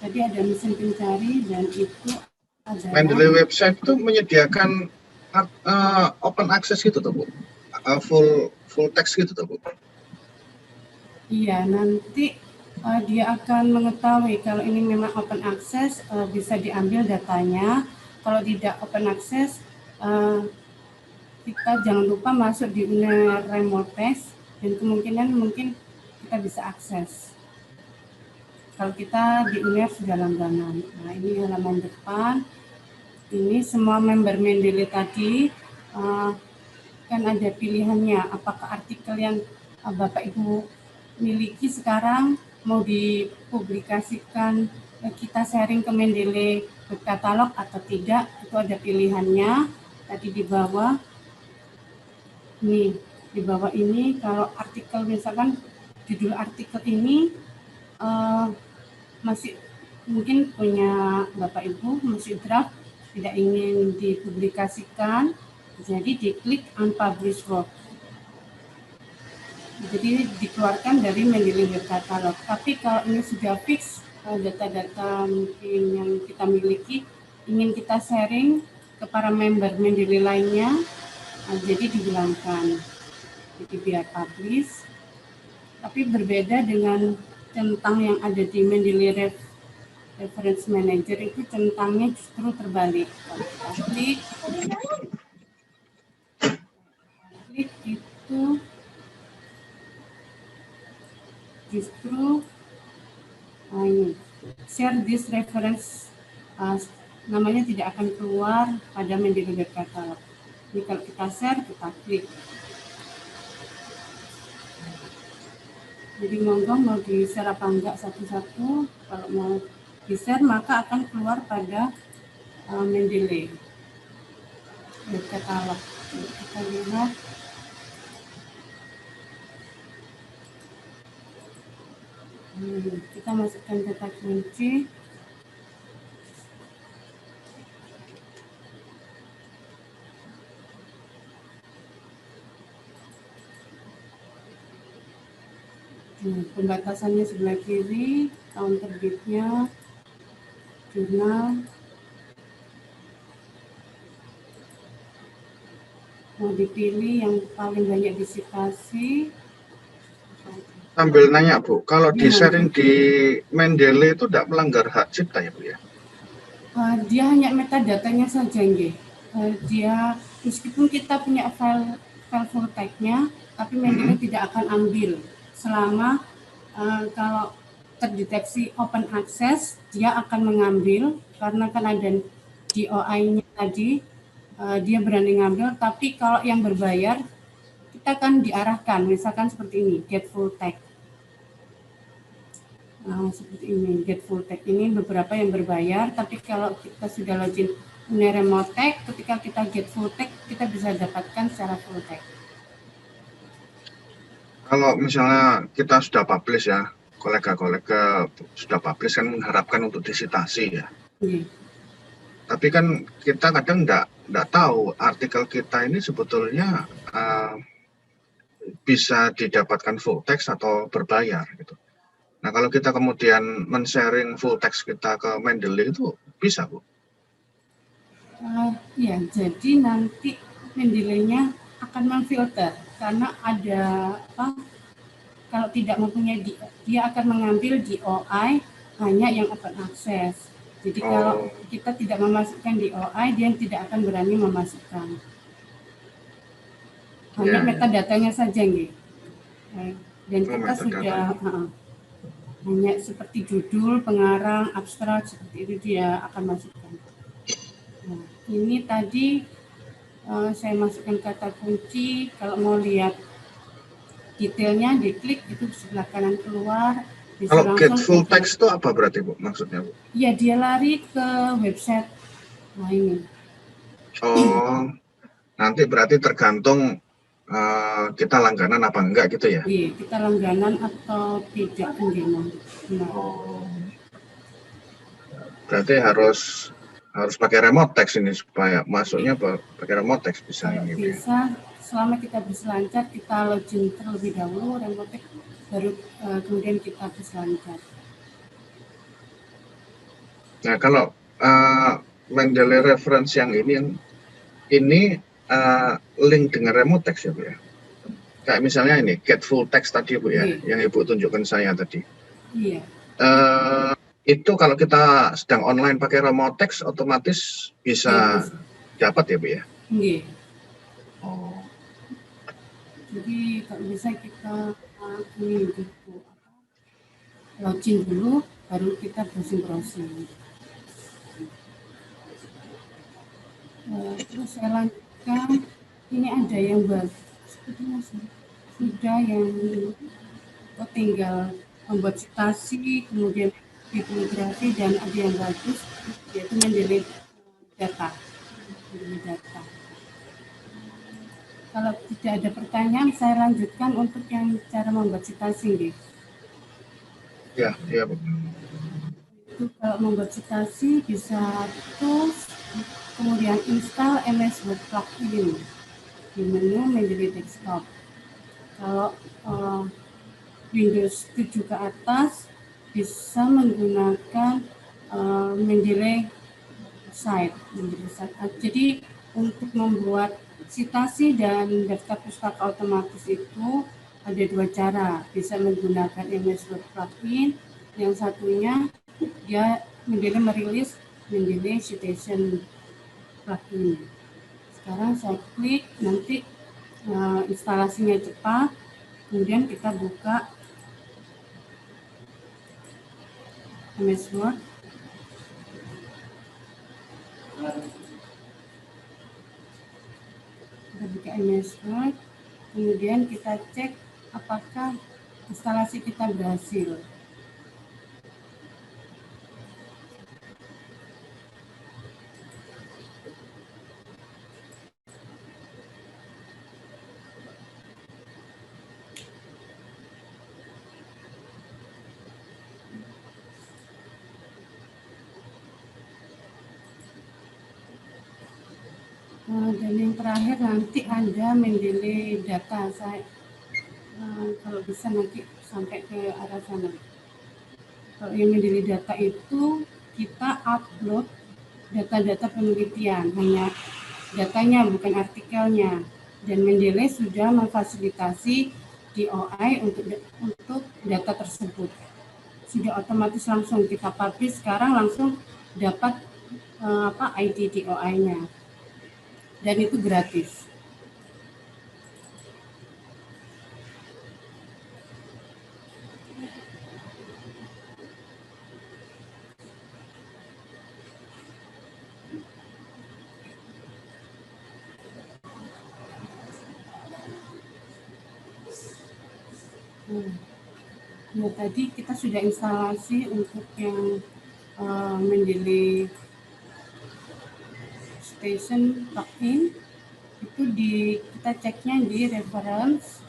tadi ada mesin pencari dan itu adalah Mendeley website itu menyediakan open access gitu tuh, Bu? Full text gitu tuh, Bu? Iya, nanti dia akan mengetahui kalau ini memang open access, bisa diambil datanya. Kalau tidak open access, kita jangan lupa masuk di UNER remote test dan kemungkinan mungkin kita bisa akses. Kalau kita di UNER sudah langganan. Nah, ini halaman depan. Ini semua member Mendeley tadi kan ada pilihannya. Apakah artikel yang Bapak Ibu miliki sekarang mau dipublikasikan, kita sharing ke Mendeley web katalog atau tidak, itu ada pilihannya. Tadi di bawah, nih di bawah ini kalau artikel misalkan judul artikel ini masih mungkin punya Bapak Ibu masih draft, tidak ingin dipublikasikan, jadi diklik unpublished work. Jadi dikeluarkan dari Mendeley web katalog. Tapi kalau ini sudah fix, data-data mungkin yang kita miliki, ingin kita sharing ke para member Mendeley lainnya, jadi dihilangkan. Jadi biar publish. Tapi berbeda dengan centang yang ada di Mendeley Reference Manager, itu centangnya justru terbalik. Kalau kita klik itu justru ini share this reference namanya tidak akan keluar pada Mendeley Web Catalog. Jadi kalau kita share, kita klik. Jadi monggo mau di-share apa enggak satu-satu. Kalau mau di-share maka akan keluar pada Mendeley Web Catalog. Jadi kita lihat. Kita masukkan kata kunci. Pembatasannya sebelah kiri, tahun terbitnya, jurnal, mau dipilih yang paling banyak disitasi. Sambil nanya Bu, kalau di-sharing di Mendeley itu tidak melanggar hak cipta ya Bu ya? Dia hanya metadatanya saja, nggih. Dia meskipun kita punya file full text-nya, tapi Mendeley tidak akan ambil selama kalau terdeteksi open access, dia akan mengambil karena kan ada DOI-nya tadi, dia berani ngambil. Tapi kalau yang berbayar, kita akan diarahkan, misalkan seperti ini, get full text. Seperti ini, get full text ini beberapa yang berbayar, tapi kalau kita sudah login remote text, ketika kita get full text, kita bisa dapatkan secara full text. Kalau misalnya kita sudah publish ya, kolega-kolega sudah publish kan mengharapkan untuk disitasi ya. Tapi kan kita kadang enggak tahu artikel kita ini sebetulnya bisa didapatkan full text atau berbayar gitu. Nah kalau kita kemudian men-sharing full text kita ke Mendeley itu bisa Bu? Ya, jadi nanti Mendeley-nya akan memfilter karena ada kalau tidak mempunyai dia akan mengambil DOI hanya yang open access. Jadi kalau kita tidak memasukkan DOI, dia tidak akan berani memasukkan. Hanya metadatanya saja, nggih. Dan kita sudah hanya seperti judul, pengarang, abstrak seperti itu dia akan masukkan. Nah, ini tadi saya masukkan kata kunci. Kalau mau lihat detailnya, diklik itu di sebelah kanan keluar. Kalau get full text itu apa berarti Bu maksudnya Bu? Ya dia lari ke website ini. Nanti berarti tergantung kita langganan apa enggak gitu ya? Iya, kita langganan atau tidak mungkin. Berarti harus pakai remote text ini supaya masuknya pakai remote text bisa ini. Bisa, selama kita berselancar kita login terlebih dahulu remote text, baru kemudian kita berselancar. Nah kalau Mendeley reference yang ini link dengan remote text ya Bu ya? Kayak misalnya ini get full text tadi Bu ya, yang Ibu tunjukkan saya tadi. Iya. Itu kalau kita sedang online pakai remote text otomatis bisa dapat ya Bu ya? Iya. Jadi kalau bisa kita login dulu, baru kita browsing. Terus saya lanjutkan, ini ada yang baru, sudah yang tinggal membuat citasi, kemudian bibliografi, dan ada yang bagus, yaitu Mendeley data. Kalau tidak ada pertanyaan, saya lanjutkan untuk yang cara membuat citasi. Ya, iya Bu. Itu kalau membuat citasi bisa tools, kemudian install MS Word plugin di menu Mendeley Desktop. Kalau Windows 7 ke atas bisa menggunakan Mendeley Site. Jadi untuk membuat citasi dan daftar pustaka otomatis itu ada dua cara. Bisa menggunakan MS Word plugin. Yang satunya dia Mendeley merilis Mendeley Citation plugin. Sekarang saya klik, nanti instalasinya cepat. Kemudian kita buka MS Word. Kita buka MS Word, kemudian kita cek apakah instalasi kita berhasil. Dan yang terakhir nanti ada Mendeley data. Saya kalau bisa nanti sampai ke arah sana. Kalau yang Mendeley data itu kita upload data-data penelitian, hanya datanya bukan artikelnya. Dan Mendeley sudah memfasilitasi DOI untuk data tersebut. Sudah otomatis langsung kita publish, sekarang langsung dapat ID DOI-nya. Dan itu gratis. Nah, tadi kita sudah instalasi untuk yang Mendeley Station plugin. Itu kita ceknya di reference.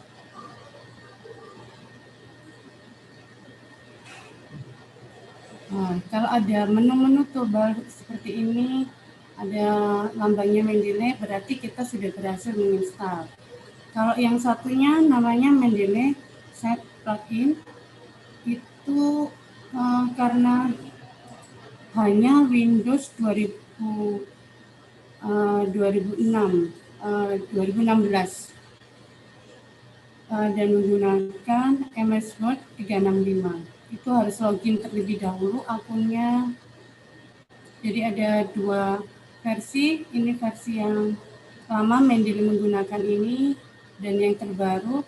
Nah, kalau ada menu-menu toolbar seperti ini, ada lambangnya Mendeley, berarti kita sudah berhasil menginstal. Kalau yang satunya namanya Mendeley Set Plugin, itu karena hanya Windows 2016 dan menggunakan MS Word 365. Itu harus login terlebih dahulu akunnya. Jadi ada dua versi, ini versi yang lama Mendeley menggunakan ini, dan yang terbaru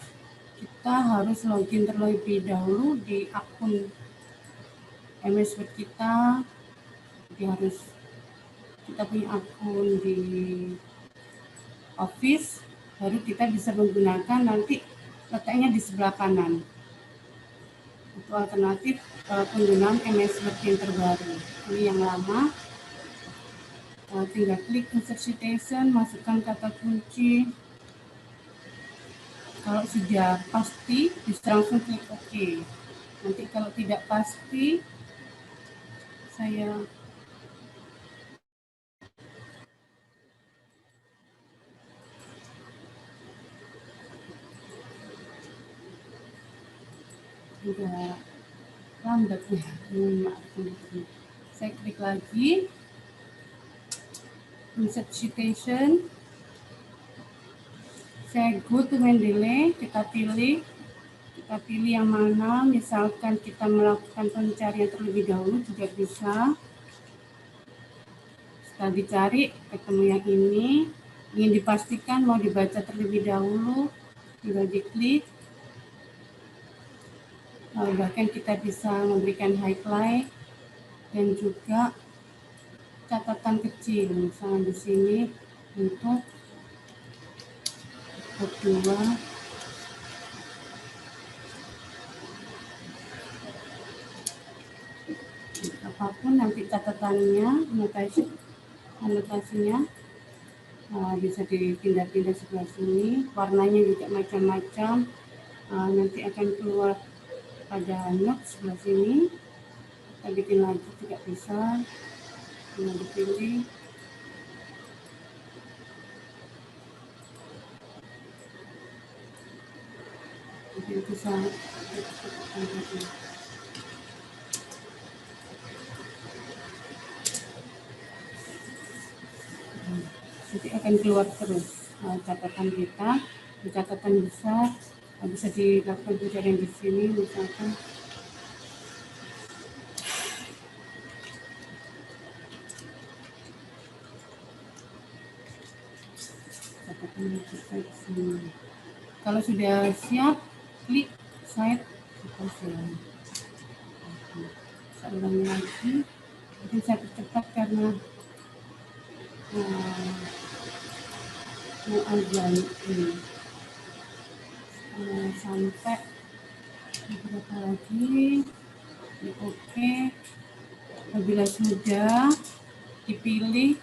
kita harus login terlebih dahulu di akun MS Word kita. Jadi harus kita punya akun di Office, baru kita bisa menggunakan, nanti letaknya di sebelah kanan. Itu alternatif penggunaan MS Word yang terbaru. Ini yang lama. Tinggal klik insert citation, masukkan kata kunci. Kalau sudah pasti, bisa langsung klik OK. Nanti kalau tidak pasti, saya udah lambat ya. Saya klik lagi insert citation, saya go to Mendeley, kita pilih yang mana. Misalkan kita melakukan pencarian terlebih dahulu juga bisa. Setelah dicari ketemu yang ini, ingin dipastikan mau dibaca terlebih dahulu, tinggal diklik. Bahkan kita bisa memberikan highlight dan juga catatan kecil, misalnya di sini untuk kedua apapun nanti catatannya, anotasinya bisa dipindah-pindah sebelah sini, warnanya juga macam-macam. Nanti akan keluar pada notes sebelah sini, kita bikin lagi juga bisa, tinggal dipilih. Jadi bisa nanti akan keluar terus catatan kita, di catatan besar. Bisa dilakukan pencarian di sini, misalkan catatan kita di sini. Kalau sudah siap, klik save. Saya ulangi lagi, mungkin saya percepat karena ajan ini sampai beberapa lagi. Oke, apabila sudah dipilih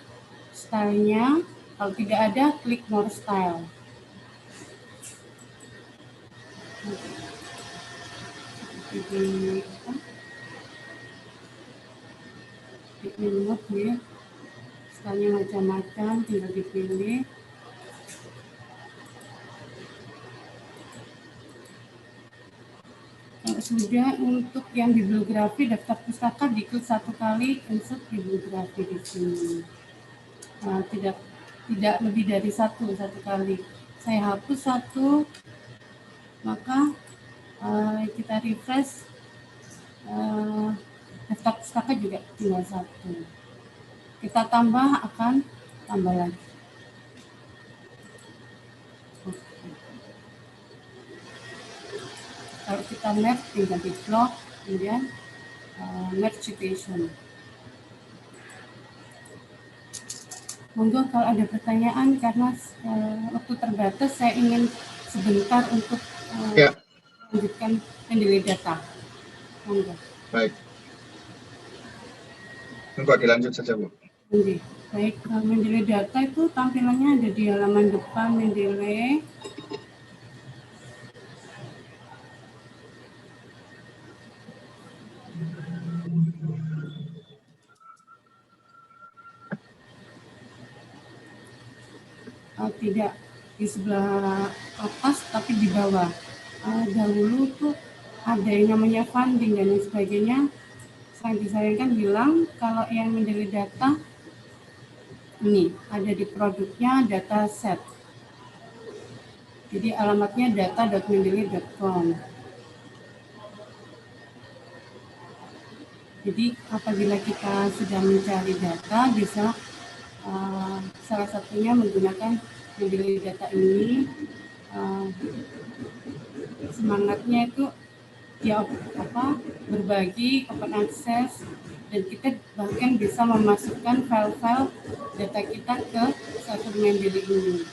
stylenya, kalau tidak ada klik more style. Dipilih ya, stylenya macam-macam, tinggal dipilih. Sudah, untuk yang bibliografi daftar pustaka diklik satu kali, insert bibliografi di sini. Nah, tidak lebih dari satu kali. Saya hapus satu, maka kita refresh, daftar pustaka juga tinggal satu. Kita tambah, akan tambah lagi. Kalau kita merge, tinggal di blok, kemudian merge citation. Monggo kalau ada pertanyaan, karena waktu terbatas, saya ingin sebentar untuk melanjutkan mendelay data. Monggo. Baik. Monggo dilanjut saja, Bu. Baik, mendelay data itu tampilannya ada di halaman depan Mendeley. Tidak di sebelah atas, tapi di bawah. Dahulu tuh ada yang namanya funding dan lain sebagainya. Sangat disayangkan bilang kalau yang mendelay data ini ada di produknya data set. Jadi alamatnya data.mendeley.com. Jadi apabila kita sedang mencari data, bisa salah satunya menggunakan mendeley data ini. Semangatnya itu ya berbagi, open access, dan kita bahkan bisa memasukkan file-file data kita ke satu Mendeley ini.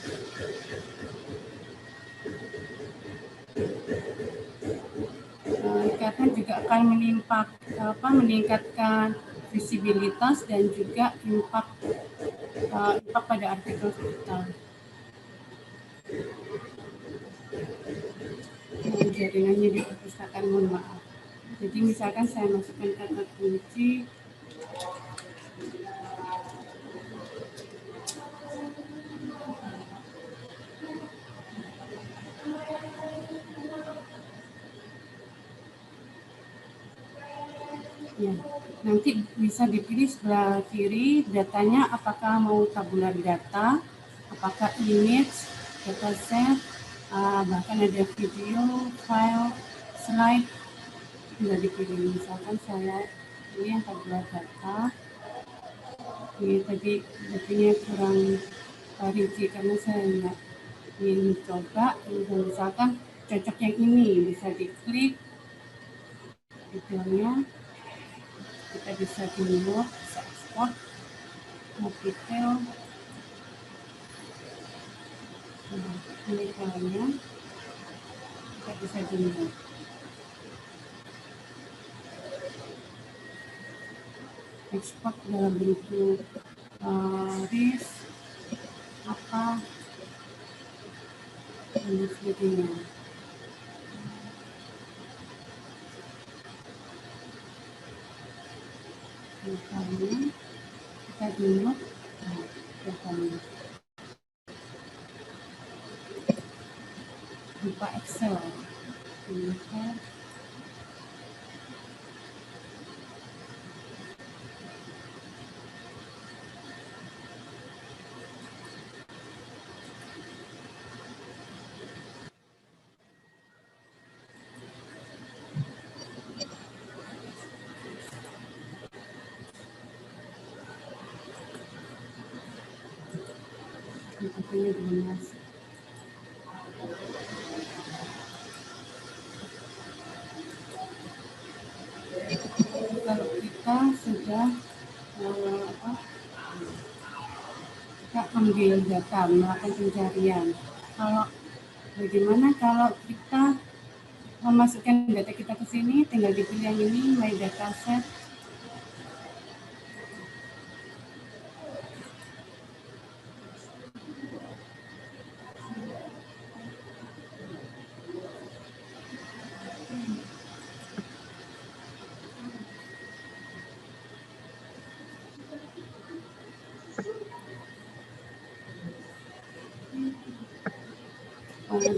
Karena juga akan meningkatkan visibilitas dan juga impact pada artikel kita. Jaringannya di perpustakaan, mohon maaf. Jadi misalkan saya masukkan kata kunci, ya, nanti bisa dipilih sebelah kiri datanya, apakah mau tabular data, apakah image, dataset, bahkan ada video, file, slide, tinggal dipilih. Misalkan saya ini yang tabular data. Ini tadi datanya kurang rinci karena saya nggak ingin coba. Misalkan cocok yang ini, bisa diklik detailnya. Kita bisa download, bisa ekspor, mau detail. Ini filenya, kita bisa download. Ekspor dalam bentuk RIS, dan sebagainya. Misalnya kita download datanya berupa Excel. Katanya belum masuk. Kalau kita sudah ambil data, melakukan pencarian. Bagaimana kalau kita memasukkan data kita ke sini, tinggal dipilih yang ini, My Dataset.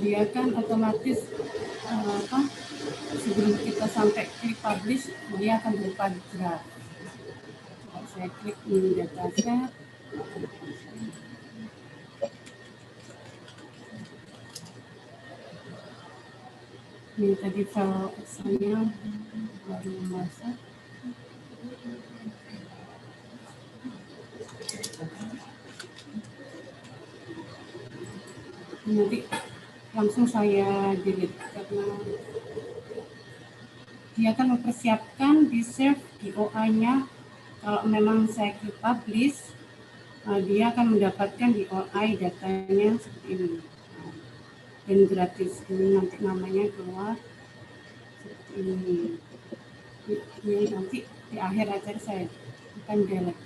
Dia kan otomatis sebelum kita sampai klik publish, dia akan berupa draft. Saya klik ini dataset. Ini tadi file Excel-nya baru masuk. Nanti langsung saya delete karena dia akan mempersiapkan di save di OI-nya. Kalau memang saya klik publish, dia akan mendapatkan di OI datanya seperti ini. Dan gratis ini nanti namanya keluar seperti ini. Ini nanti di akhir acara saya akan delete.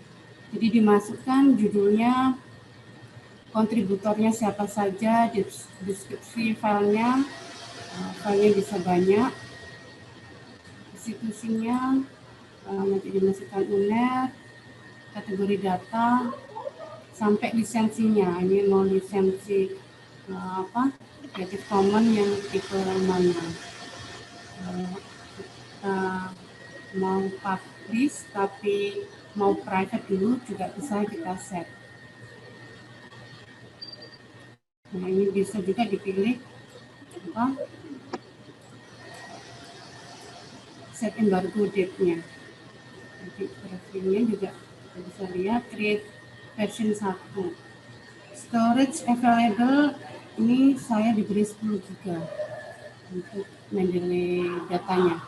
Jadi dimasukkan judulnya, kontributornya siapa saja, deskripsi filenya, filenya bisa banyak, institusinya, nanti dimasukkan UNER, kategori data, sampai lisensinya. Ini mau lisensi Creative Commons yang tipe mana. Kita mau publish tapi mau private dulu juga bisa kita set. Nah, ini bisa juga dipilih set embargo date-nya. Nanti profilnya juga kita bisa lihat create version 1. Storage available ini saya diberi 10 GB untuk Mendeley datanya.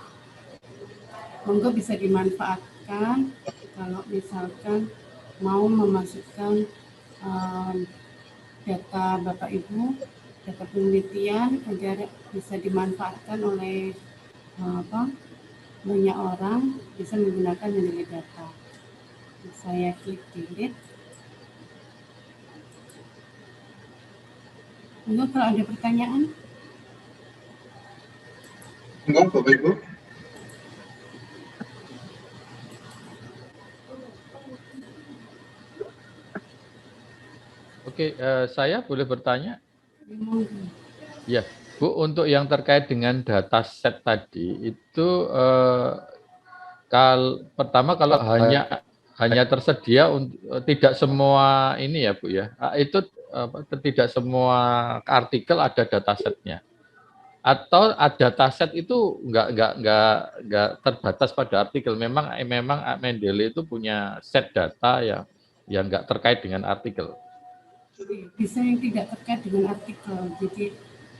Monggo bisa dimanfaatkan kalau misalkan mau memasukkan data Bapak Ibu, data penelitian agar bisa dimanfaatkan oleh banyak orang, bisa menggunakan Mendeley data. Saya klik delete. Monggo kalau ada pertanyaan. Monggo Bapak Ibu. Oke, saya boleh bertanya? Ya, Bu, untuk yang terkait dengan dataset tadi itu pertama kalau hanya tersedia tidak semua ini ya Bu ya, itu tidak semua artikel ada datasetnya, atau dataset itu nggak terbatas pada artikel. Memang Mendeley itu punya set data yang nggak terkait dengan artikel. Bisa yang tidak terkait dengan artikel. Jadi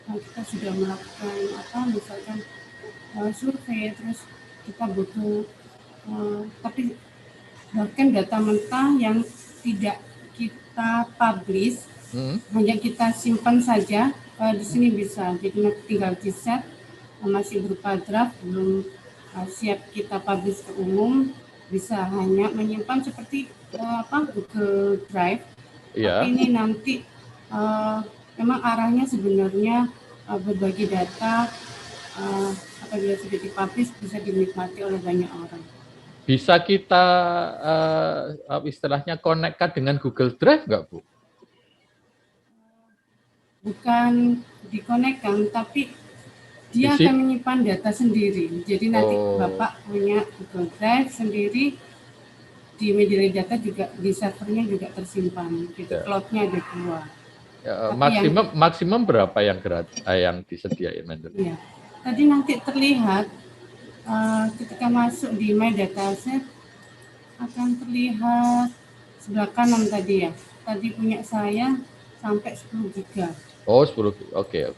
kita sudah melakukan misalkan survei, terus kita butuh tapi bahkan data mentah yang tidak kita publish, hanya kita simpan saja, di sini bisa. Jadi tinggal di set, masih berupa draft, belum siap kita publish ke umum, bisa hanya menyimpan seperti Google Drive. Ya. Tapi ini nanti memang arahnya sebenarnya berbagi data apabila sudah dipublish bisa dinikmati oleh banyak orang. Bisa kita istilahnya konekkan dengan Google Drive nggak Bu? Bukan dikonekkan, tapi dia akan menyimpan data sendiri. Jadi nanti Bapak punya Google Drive sendiri, di Mendeley data juga di servernya juga tersimpan. Gitu. Cloud-nya ada 2. Maksimum berapa yang disediain Mendeley? Iya. Tadi nanti terlihat ketika masuk di My Dataset akan terlihat sebelah kanan tadi ya. Tadi punya saya sampai 10 GB. Oh, 10 GB. Oke.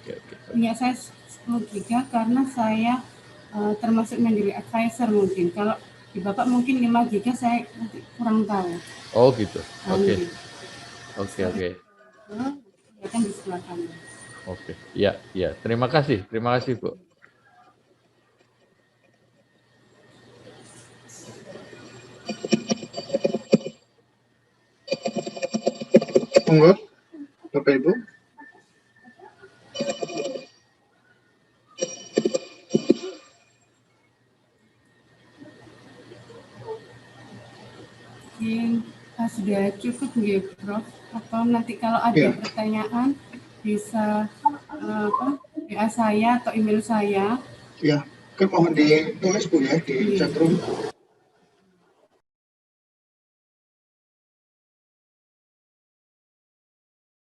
Punya saya 10 GB karena saya termasuk Mendeley Advisor mungkin. Kalau di Bapak mungkin 5 GB, saya kurang tahu. Oh gitu. Oke. Oke. Kelihatan di sebelah kanan. Oke. Ya. Terima kasih Bu. Monggo, Bapak Ibu. Mungkin sudah cukup ya, Prof. Atau nanti kalau ada pertanyaan bisa WA saya atau email saya. Ya, kan mohon ditulis Bu ya di chatroom.